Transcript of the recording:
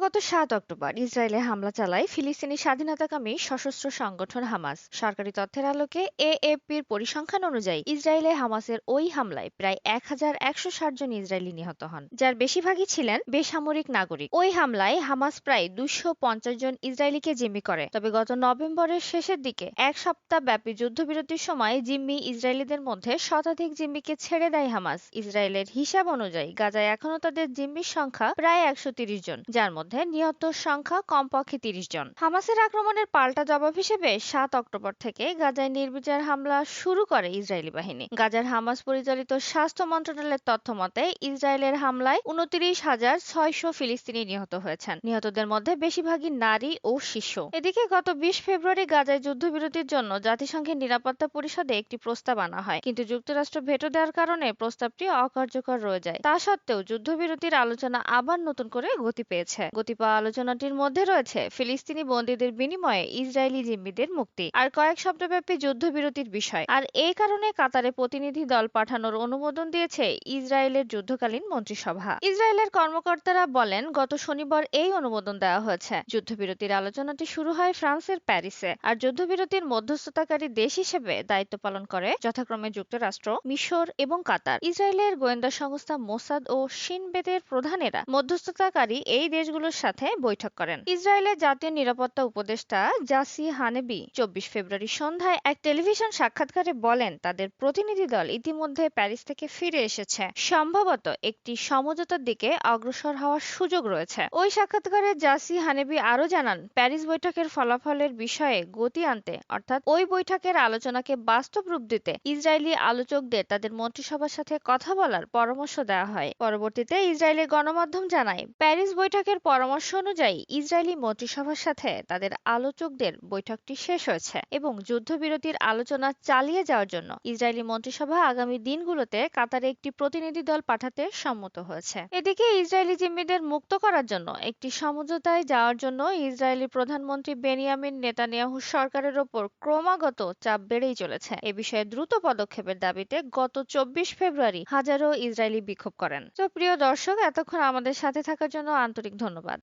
গত ৭ অক্টোবর ইসরায়েলে হামলা চালায় ফিলিস্তিনি স্বাধীনতাকামী সশস্ত্র সংগঠন হামাস। সরকারি তথ্যের আলোকে এএফপির পরিসংখ্যান অনুযায়ী ইসরায়েলে হামাসের ওই হামলায় প্রায় ১,১৬০ জন ইসরায়েলি নিহত হন, যার বেশিরভাগই ছিলেন বেসামরিক নাগরিক। ওই হামলায় হামাস প্রায় ২৫০ জন ইসরায়েলিকে জিম্মি করে। তবে গত নভেম্বরের শেষের দিকে এক সপ্তাহ ব্যাপী যুদ্ধবিরতির সময় জিম্মি ইসরায়েলিদের মধ্যে শতাধিক জিম্মিকে ছেড়ে দেয় হামাস। ইসরায়েলের হিসাব অনুযায়ী গাজায় এখনও তাদের জিম্মির সংখ্যা প্রায় ১৩০ জন, যার মধ্যে নিহতর সংখ্যা কমপক্ষে ৩০ জন। হামাসের আক্রমণের পাল্টা জবাব হিসেবে ৭ অক্টোবর থেকে গাজায় নির্বিচার হামলা শুরু করে ইসরায়েলি বাহিনী। গাজার হামাস পরিচালিত স্বাস্থ্য মন্ত্রণালয়ের তথ্য মতে ইসরায়েলের হামলায় ২৯,৬০০ ফিলিস্তিনি নিহত হয়েছেন। নিহতদের মধ্যে বেশিরভাগই নারী ও শিশু। এদিকে গত ২০ ফেব্রুয়ারি গাজায় যুদ্ধবিরতির জন্য জাতিসংঘের নিরাপত্তা পরিষদে একটি প্রস্তাব আনা হয়, কিন্তু যুক্তরাষ্ট্র ভেটো দেওয়ার কারণে প্রস্তাবটি অকার্যকর রয়ে যায়। তা সত্ত্বেও যুদ্ধবিরতির আলোচনা আবার নতুন করে গতি পেয়েছে। গতি পাওয়া আলোচনাটির মধ্যে রয়েছে ফিলিস্তিনি বন্দীদের বিনিময়ে ইসরায়েলি জিম্মিদের মুক্তি আর কয়েক সপ্তাহব্যাপী যুদ্ধবিরতির বিষয়। আর এই কারণে কাতারে প্রতিনিধি দল পাঠানোর অনুমোদন দিয়েছে ইসরায়েলের যুদ্ধকালীন মন্ত্রিসভা। ইসরায়েলের কর্মকর্তারা বলেন, গত শনিবার এই অনুমোদন দেওয়া হয়েছে। যুদ্ধবিরতির আলোচনাটি শুরু হয় ফ্রান্সের প্যারিসে, আর যুদ্ধবিরতির মধ্যস্থতাকারী দেশ হিসেবে দায়িত্ব পালন করে যথাক্রমে যুক্তরাষ্ট্র, মিশর এবং কাতার। ইসরায়েলের গোয়েন্দা সংস্থা মোসাদ ও শিন বেতের প্রধানেরা মধ্যস্থতাকারী এই দেশগুলোর সাথে বৈঠক করেন। ইসরায়েলের জাতীয় নিরাপত্তা উপদেষ্টা জাসি হানেবি ২৪ ফেব্রুয়ারি সন্ধ্যায় এক টেলিভিশন সাক্ষাৎকারে বলেন, তাদের প্রতিনিধি দল ইতিমধ্যে প্যারিস থেকে ফিরে এসেছে। সম্ভবত একটি সমঝোতার দিকে অগ্রসর হওয়ার সুযোগ রয়েছে। ওই সাক্ষাৎকারে জাসি হানেবি আরও জানান, প্যারিস বৈঠকের ফলাফলের বিষয়ে গতি আনতে, অর্থাৎ ওই বৈঠকের আলোচনাকে বাস্তব রূপ দিতে ইসরায়েলি আলোচকদের তাদের মন্ত্রিসভার সাথে কথা বলার পরামর্শ দেওয়া হয়। পরবর্তীতে ইসরায়েলের গণমাধ্যম জানায়, প্যারিস বৈঠকের পরামর্শ অনুযায়ী ইসরায়েলি মন্ত্রিসভার সাথে তাদের আলোচকদের বৈঠকটি শেষ হয়েছে এবং যুদ্ধবিরতির আলোচনা চালিয়ে যাওয়ার জন্য ইসরায়েলি মন্ত্রিসভা আগামী দিনগুলোতে কাতারে একটি প্রতিনিধি দল পাঠাতে সম্মত হয়েছে। এদিকে ইসরায়েলি জিম্মিদের মুক্ত করার জন্য একটি সমঝোতায় যাওয়ার জন্য ইসরায়েলি প্রধানমন্ত্রী বেনিয়ামিন নেতানিয়াহু সরকারের ওপর ক্রমাগত চাপ বেড়েই চলেছে। এ বিষয়ে দ্রুত পদক্ষেপের দাবিতে গত ২৪ ফেব্রুয়ারি হাজারো ইসরায়েলি বিক্ষোভ করেন। তো প্রিয় দর্শক, এতক্ষণ আমাদের সাথে থাকার জন্য আন্তরিক ধন্যবাদ।